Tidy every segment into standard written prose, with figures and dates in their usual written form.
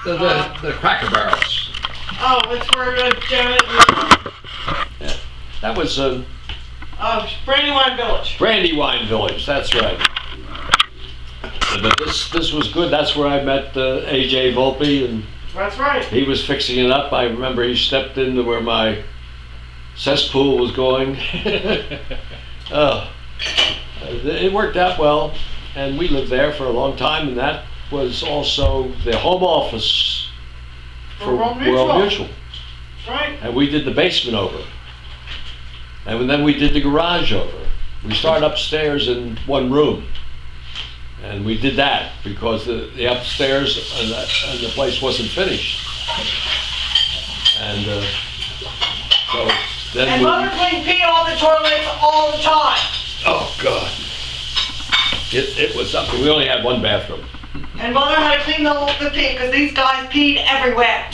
The Cracker Barrels. Oh, it's where Janet. Yeah. That was Brandywine Village. Brandywine Village. That's right. But this was good. That's where I met A.J. Volpe, and That's right. he was fixing it up. I remember he stepped into where my cesspool was going. It worked out well, and we lived there for a long time, and that was also the home office for World World Mutual. That's right. And we did the basement over. And then we did the garage over. We started upstairs in one room. And we did that because the upstairs and the place wasn't finished. And so then And Mother cleaned pee on the toilets all the time. Oh God. It was something. We only had one bathroom. And Mother had to clean the pee because these guys peed everywhere.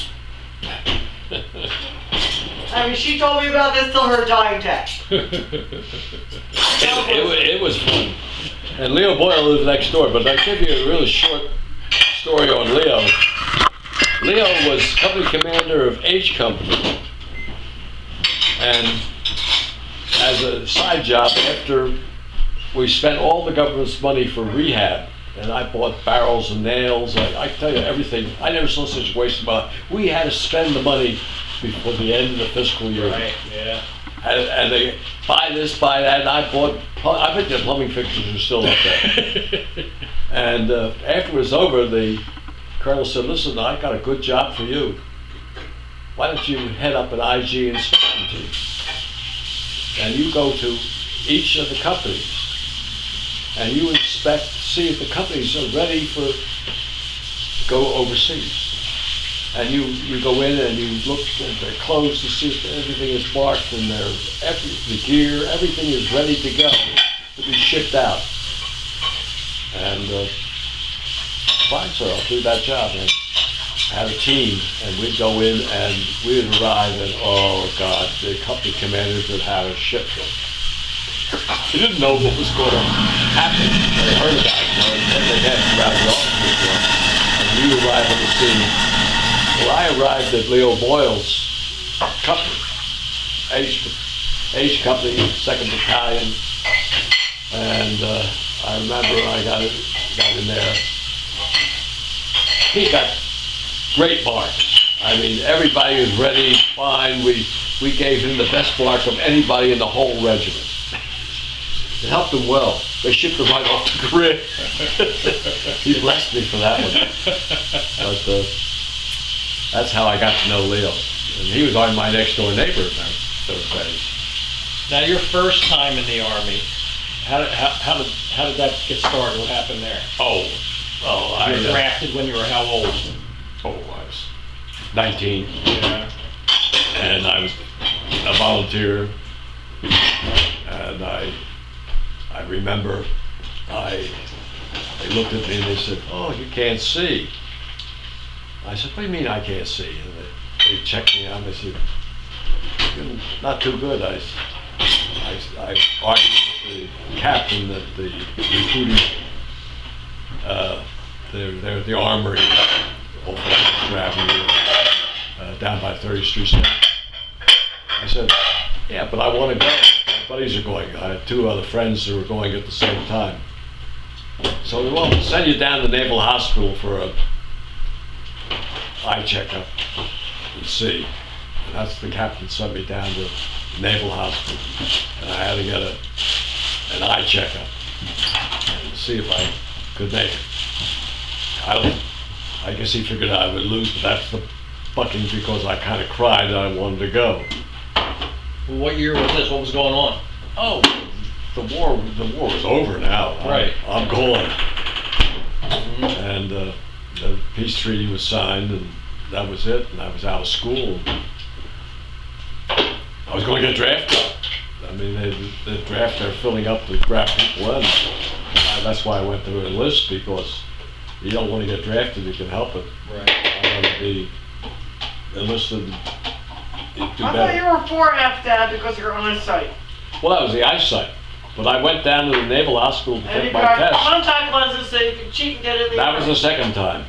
I mean, she told me about this till her dying day. It was fun. And Leo Boyle lives next door, but I'll give you a really short story on Leo. Leo was company commander of H Company. And as a side job, after we spent all the government's money for rehab, and I bought barrels and nails, I tell you everything, I never saw such a waste of money. We had to spend the money before the end of the fiscal year. Right, yeah. And they buy this, buy that, and I bet the plumbing fixtures are still up there. And after it was over, the colonel said, listen, I got a good job for you. Why don't you head up an IG inspection team? And you go to each of the companies, and you inspect, see if the companies are ready for go overseas. And you go in and you look at their clothes to see if everything is marked and the gear, everything is ready to go, to be shipped out. And fine, sir, I'll do that job. And I had a team, and we'd go in and we'd arrive, and oh God, the company commanders would have a ship. They didn't know what was going to happen. They heard about it, and they had around the office. And we arrived on the scene. Well, I arrived at Leo Boyle's company, H Company, 2nd Battalion, and I remember I got in there. He got great marks. I mean, everybody was ready, fine. We gave him the best mark of anybody in the whole regiment. It helped him well. They shipped him right off the grid. He blessed me for that one. But that's how I got to know Leo. And he was my next door neighbor those days. Now, your first time in the Army, how did that get started? What happened there? You were drafted when you were how old? I was 19. Yeah. And I was a volunteer. And I remember they looked at me and they said, "Oh, you can't see." I said, "What do you mean I can't see?" And they checked me out and they said, "You're not too good." I argued with the captain that the recruiting, they're at the armory, Old Avenue, down by 30th Street. I said, "Yeah, but I want to go. My buddies are going." I had 2 other friends who were going at the same time. So they will send you down to the Naval Hospital for a eye checkup and see. And that's the captain sent me down to the Naval Hospital, and I had to get an eye checkup and see if I could make it. I guess he figured I would lose, but that's the bucking because I kind of cried that I wanted to go. What year was this? What was going on? Oh, the war was over now. Right. I'm gone. Mm-hmm. And the peace treaty was signed, and that was it. And I was out of school. I was going to get drafted. I mean, the draft, they're filling up to grab people in. That's why I went to enlist, because you don't want to get drafted, you can help it. Right. I want to be enlisted. I thought you were 4F, Dad, because you're on a site. Well, that was the eyesight. But I went down to the Naval Hospital to And take you my got test. contact lenses so you could cheat and get in the That was the second time.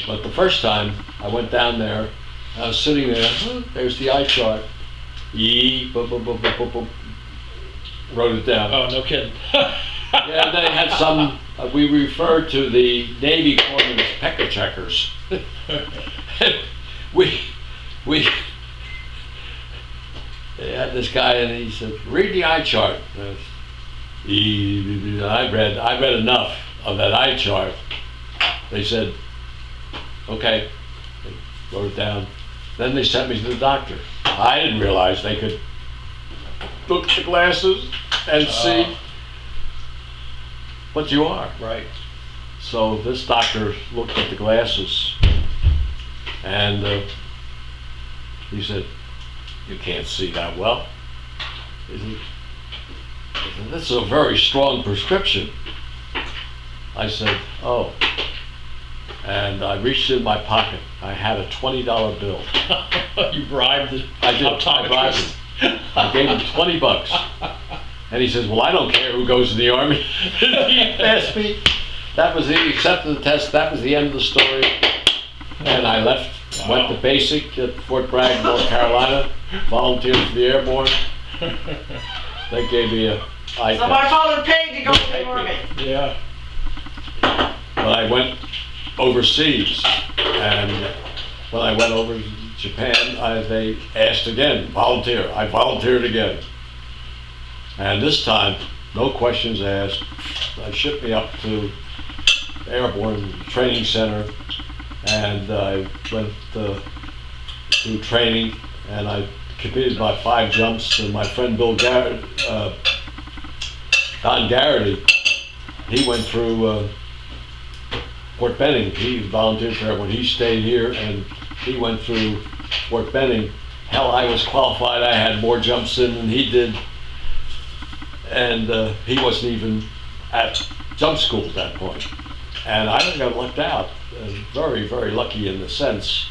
But the first time I went down there, I was sitting there, there's the eye chart. Boop, boop, boop, boop, boop, boop. Wrote it down. Oh, no kidding. Yeah, they had some, we referred to the Navy corpsmen as pecker checkers. we they had this guy and he said, read the eye chart. I read enough of that eye chart. They said, okay, they wrote it down. Then they sent me to the doctor. I didn't realize they could look at the glasses and see what you are. Right. So this doctor looked at the glasses and he said, you can't see that well. He said, this is a very strong prescription. I said, oh. And I reached in my pocket. I had a $20 bill. You bribed the I did. I bribed him. I gave him $20. And he says, well, I don't care who goes in the Army. He asked me. That was he accepted the test. That was the end of the story. And I left, went to basic at Fort Bragg, North Carolina, volunteered for the Airborne. They gave me a iPad. So my father paid to go to the Army. Yeah. But I went overseas, and when I went over to Japan, they asked again, volunteer. I volunteered again. And this time, no questions asked. They shipped me up to Airborne Training Center, and I went through training, and I completed my 5 jumps, and my friend Don Garrity, he went through Fort Benning. He volunteered for Airborne. He stayed here, and he went through Fort Benning. Hell, I was qualified. I had more jumps in than he did. And he wasn't even at jump school at that point. And I got lucked out. Very, very lucky in the sense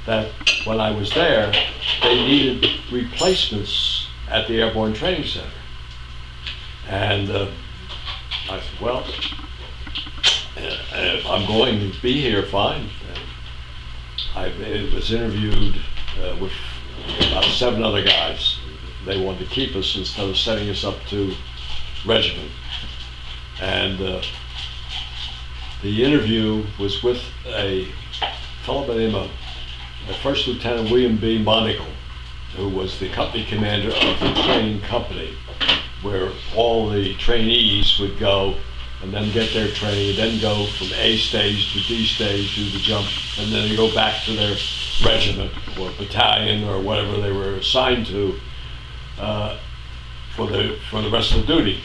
that when I was there, they needed replacements at the Airborne Training Center. And I said, well, if I'm going to be here, fine. I was interviewed with about 7 other guys. They wanted to keep us instead of sending us up to regiment. And the interview was with a fellow by the name of First Lieutenant William B. Monagle, who was the company commander of the training company, where all the trainees would go and then get their training, then go from A stage to D stage, do the jump, and then they go back to their regiment or battalion or whatever they were assigned to for the rest of the duty.